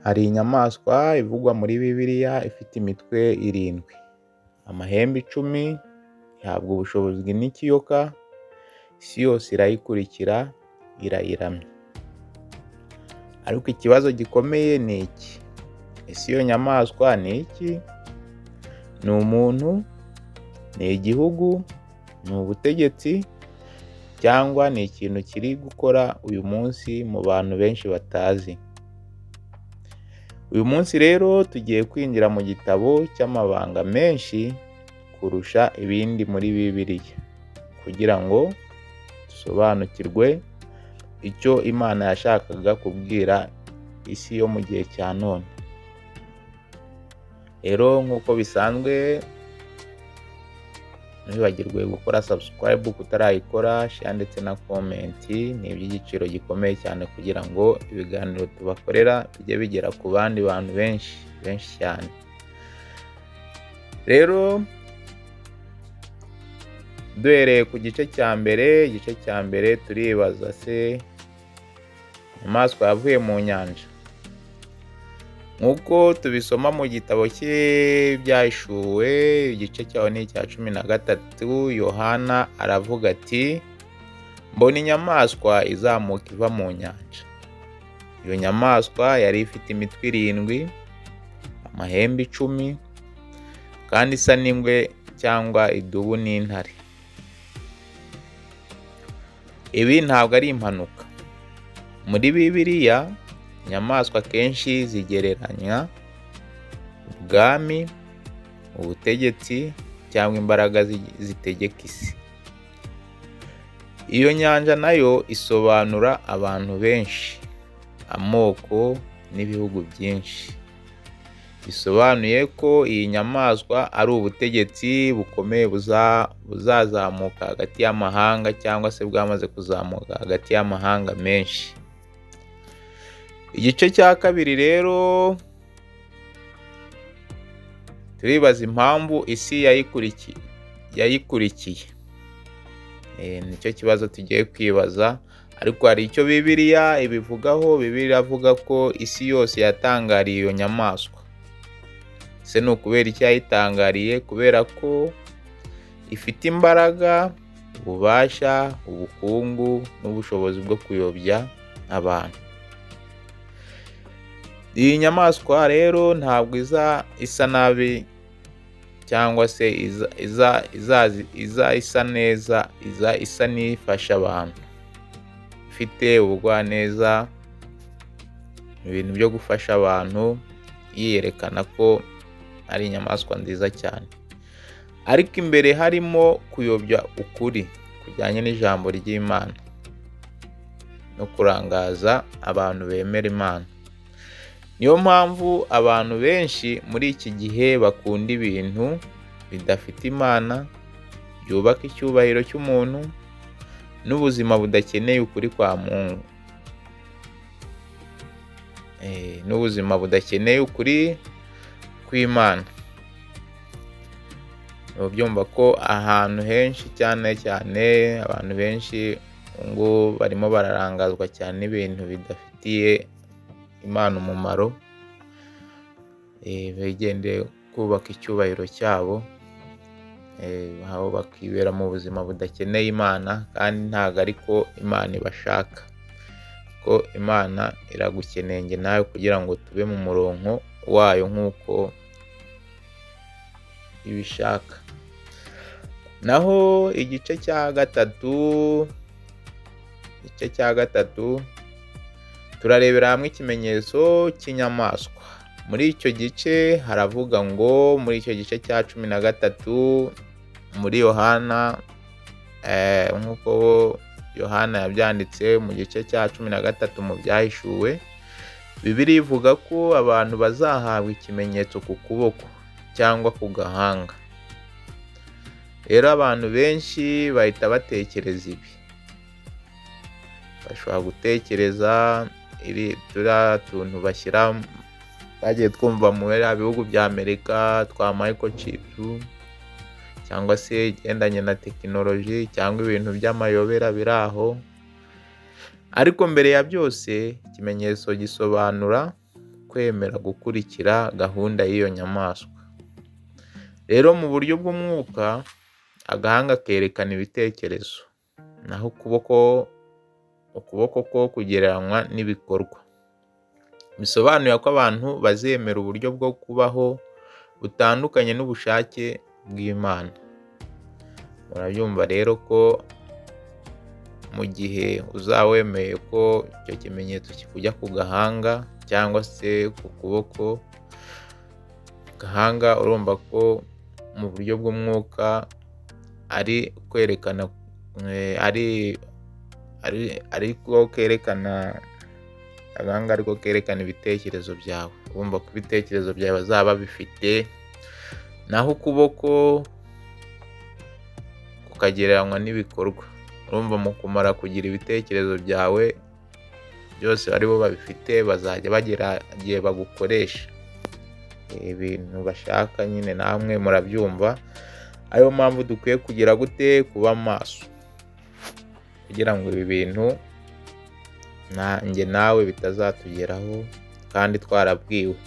Hari inyamaswa ivugwa muri Bibiliya ifite imitwe 7, amahembe 10, ihabwa ubushobozi n'ikiyoka, isi yose irayikurikira, irayiramya. Ariko ikibazo gikomeye ni iki? Ese iyo nyamaswa ni iki? Ni umuntu? Ni igihugu? Ni ubutegetsi? Cyangwa ni ikintu kiri gukora uyu munsi mu bantu benshi batazi? Uyu munsi rero tugiye kwinjira mu gitabo cy'amabanga menshi kurusha ibindi muri Bibiliya, kugira ngo dusobanukirwe icyo Imana yashakaga kubwira isi yo mu gihe cya none. Rero nk'uko bisanzwe, ntibagirwe gukora subscribe kutarayikora, share ndetse na comment. Ni iby'igiciro gikomeye cyane kugira ngo ibiganiro tubakorera bijye bigera ku bandi bantu benshi cyane. Rero duhereye ku gice cya mbere, turibaza se inyamaswa yavuye mu nyanja? Nk'uko tubisoma mu gitabo cy'Ibyahishuwe, igice cyaho ni icya 13, Yohana aravuga ati, mbona inyamaswa izamuka iva mu nyanja. Iyo nyamaswa yari ifite imitwe 7, amahembe 10, kandi isa n'ingwe cyangwa idubu n'intare. Ibi ntabwo ari impanuka. Muri Bibiliya, inyamaswa kenshi zigereranya ubwami, ubutegetsi cyangwa imbaraga zitegeka isi. Iyo nyanja nayo isobanura abantu benshi, amoko n'ibihugu byinshi. Bisobanuye ko iyi nyamaswa ari ubutegetsi bukomeye buzazamuka hagati y'amahanga, cyangwa se bwamaze kuzamuka hagati y'amahanga menshi. Igice cya kabiri rero, turibaza impamvu isi yayikurikiye. Nicyo kibazo tugiye kwibaza, ariko hari icyo Bibiliya ibivugaho. Bibiliya avuga ko isi yose yatangariye iyo nyamaswa. Se ni ukubera iki yayitangariye? Kubera ko ifite imbaraga, ububasha, ubukungu n'ubushobozi bwo kuyobya abantu. Iyi nyamaswa rero ntabwo isa nabi, cyangwa se isa neza, isa n'ifasha abantu. Ifite ubugwaneza, ibintu byo gufasha abantu, yiyerekana ko ari inyamaswa nziza cyane. Ariko imbere harimo kuyobya ukuri kujyanye n'ijambo ry'Imana no kurangaza abantu bemera Imana. Niyo mpamvu abantu benshi muri iki gihe bakunda ibintu bidafite Imana, byubaka icyubahiro cy'umuntu, n'ubuzima budakeneye ukuri kwa Mungu. N'ubuzima budakeneye ukuri kw'Imana. Byumva ko ahantu henshi cyane abantu benshi ngo barimo bararangazwa cyane n'ibintu bidafitiye Imana umumaro, bigendeye kubaka icyubahiro cyabo, aho bakibera mu buzima budakeneye Imana, kandi ntabwo ariko Imana ibashaka. Ko Imana iragukeneye njye nawe kugira ngo tube mu murongo wayo nk'uko ibishaka. Naho igice cya gatatu, turarebera hamwe ikimenyetso cy'inyamaswa. Muri icyo gice haravuga ngo, muri icyo gice cya 13 muri Yohana, nk'uko Yohana yabyanditse mu gice cya 13 mu Byahishuwe, Bibiliya ivuga ko abantu bazahabwa ikimenyetso ku kuboko cyangwa ku gahanga. Rero abantu benshi bahita batekereza ibi. Bashobora gutekereza turiya tuntu bagiye twumva mu bihugu bya Amerika twa microchip, cyangwa se igendanye na tekinoloji, cyangwa ibintu by'amayobera biri aho. Ariko mbere ya byose, ikimenyetso gisobanura kwemera gukurikira gahunda y'iyo nyamaswa. Rero mu buryo bw'umwuka, agahanga kerekana ibitekerezo, naho ukuboko ko kugereranywa n'ibikorwa. Bisobanuye ko abantu bazemera uburyo bwo kubaho butandukanye n'ubushake bw'Imana. Murabyumva rero ko mu gihe uzaba wemeye ko icyo kimenyetso kikujya ku gahanga cyangwa se ku kuboko, gahanga urumva ko mu buryo bw'umwuka ari kwerekana ariko kerekana agahanga ariko kerekana ibitekerezo byawe. Urumva ko ibitekerezo byawe bazaba bifite, naho ukuboko kukagereranywa n'ibikorwa. Urumva mu kumara kugira ibitekerezo byawe byose aribo babifite, bazajya bagera igihe bagukoresha ibintu bashaka nyine, namwe murabyumva. Ariyo mpamvu dukwiye kugira gute, kuba maso, kugira ngo ibi bintu nanjye nawe bitazatugeraho kandi twarabwiwe.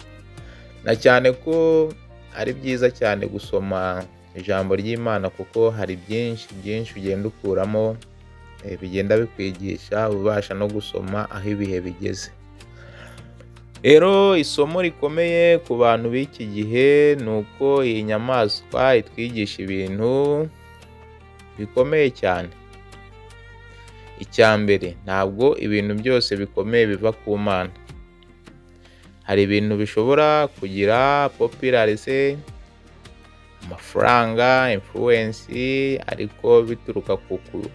Na cyane ko ari byiza cyane gusoma ijambo ry'Imana, kuko hari byinshi ugenda ukuramo bigenda bikwigisha, ubasha no gusoma aho ibihe bigeze. Rero isomo rikomeye ku bantu b'iki gihe ni uko iyi nyamaswa itwigisha ibintu bikomeye cyane. Icya mbere, ntabwo ibintu byose bikomeye biva ku Mana. Hari ibintu bishobora kugira popularité, amafaranga, influence, ariko bituruka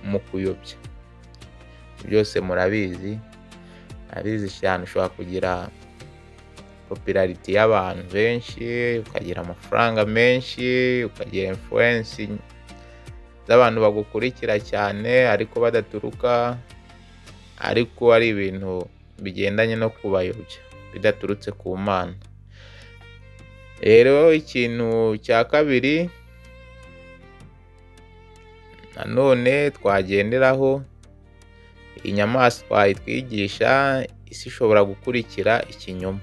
mu kuyobya. Byose murabizi cyane, ushobora kugira popularity y'abantu benshi, ukagira amafaranga menshi, ukagira influence z'abantu bagukurikira cyane, ariko badaturuka, ariko ari ibintu bigendanye no kubayobya bidaturutse ku Mana. Rero ikintu cya kabiri nanone twagenderaho, iyi nyamaswa itwigisha isi ishobora gukurikira ikinyoma.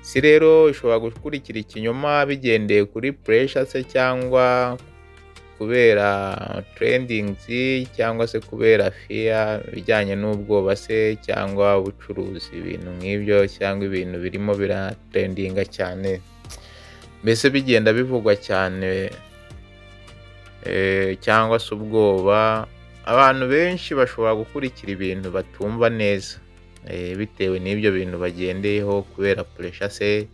Isi rero ishobora gukurikira ikinyoma bigendeye kuri pressure se, cyangwa kubera trendings, cyangwa se kubera fear bijyanye n'ubwoba se, cyangwa ubucuruzi, ibintu nk'ibyo, cyangwa ibintu birimo biratrendinga cyane, mbese bigenda bivugwa cyane, cyangwa se ubwoba. Abantu benshi bashobora gukurikira ibintu batumva neza, bitewe n'ibyo bintu bagendeyeho, kubera pressure se,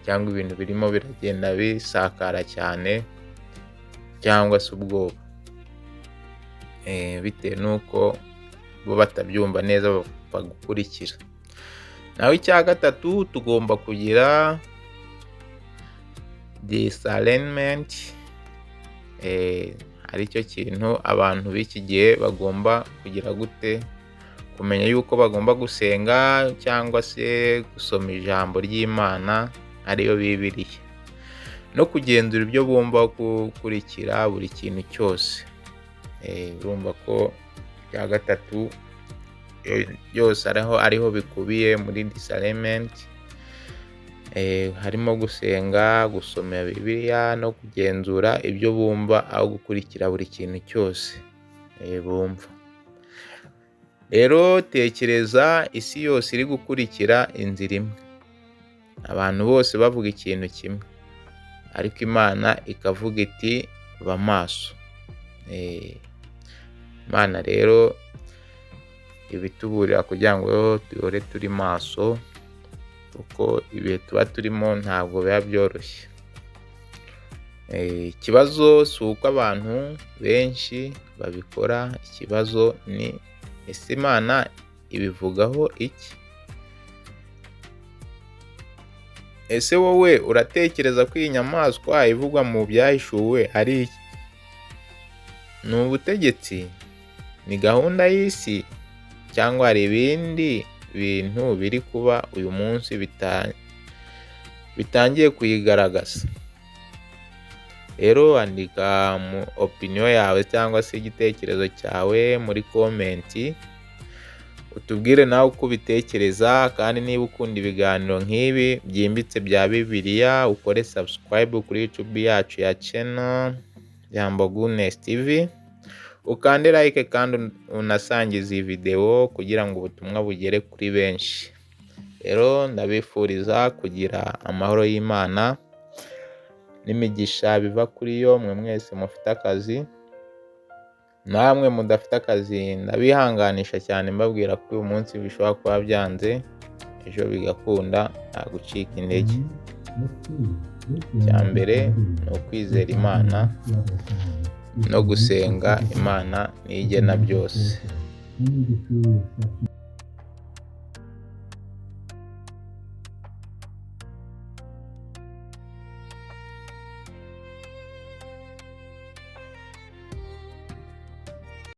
cyangwa ibintu birimo biragenda bisakara cyane, cyangwa se ubwoba, bitewe n'uko bo batabyumva neza bagukurikira. Naho icya gatatu, tugomba kugira discernment, aricyo kintu abantu b'iki gihe bagomba kugira gute, kumenya yuko bagomba gusenga cyangwa se gusoma ijambo ry'Imana ariyo Bibiliya, no kugenzura ibyo bumva gukurikira buri kintu cyose. Urumva ko icya gatatu byose ariho bikubiye muri discernment, harimo gusenga, gusoma Bibiliya, no kugenzura ibyo bumva aho gukurikira buri kintu cyose bumva. Rero tekereza isi yose iri gukurikira inzira imwe, abantu bose bavuga ikintu kimwe, ariko Imana ikavuga iti ba maso. Imana rero ibituburira kugira ngo duhore turi maso, kuko ibihe tuba turimo ntabwo biba byoroshye. Ikibazo si uko abantu benshi babikora, ikibazo ni ese Imana ibivugaho iki? Ese wowe uratekereza ko iyi nyamaswa ivugwa mu byahishuwe ari iki? Ni ubutegetsi? Ni gahunda y'isi? Cyangwa hari ibindi bintu biri kuba uyu munsi bitangiye kuyigaragaza? Rero andika mu opinion yawe cyangwa se igitekerezo cyawe muri komenti, utubwire nawe uko ubitekereza, kandi niba ukunda ibiganiro nk'ibi byimbitse bya Bibiliya ukore subscribe kuri YouTube yacu ya channel Jambo Goodness TV, ukande like kandi unasangize iyi video kugira ngo ubutumwa bugere kuri benshi. Rero ndabifuriza kugira amahoro y'Imana n'imigisha biva kuri yo. Mwe mwese mufite akazi, namwe mudafite akazi ndabihanganisha cyane mbabwira ko uyu munsi bishobora kuba byanze, ejo bigakunda. Nta gucika intege. Icya mbere ni ukwizera Imana no gusenga. Imana nigena byose.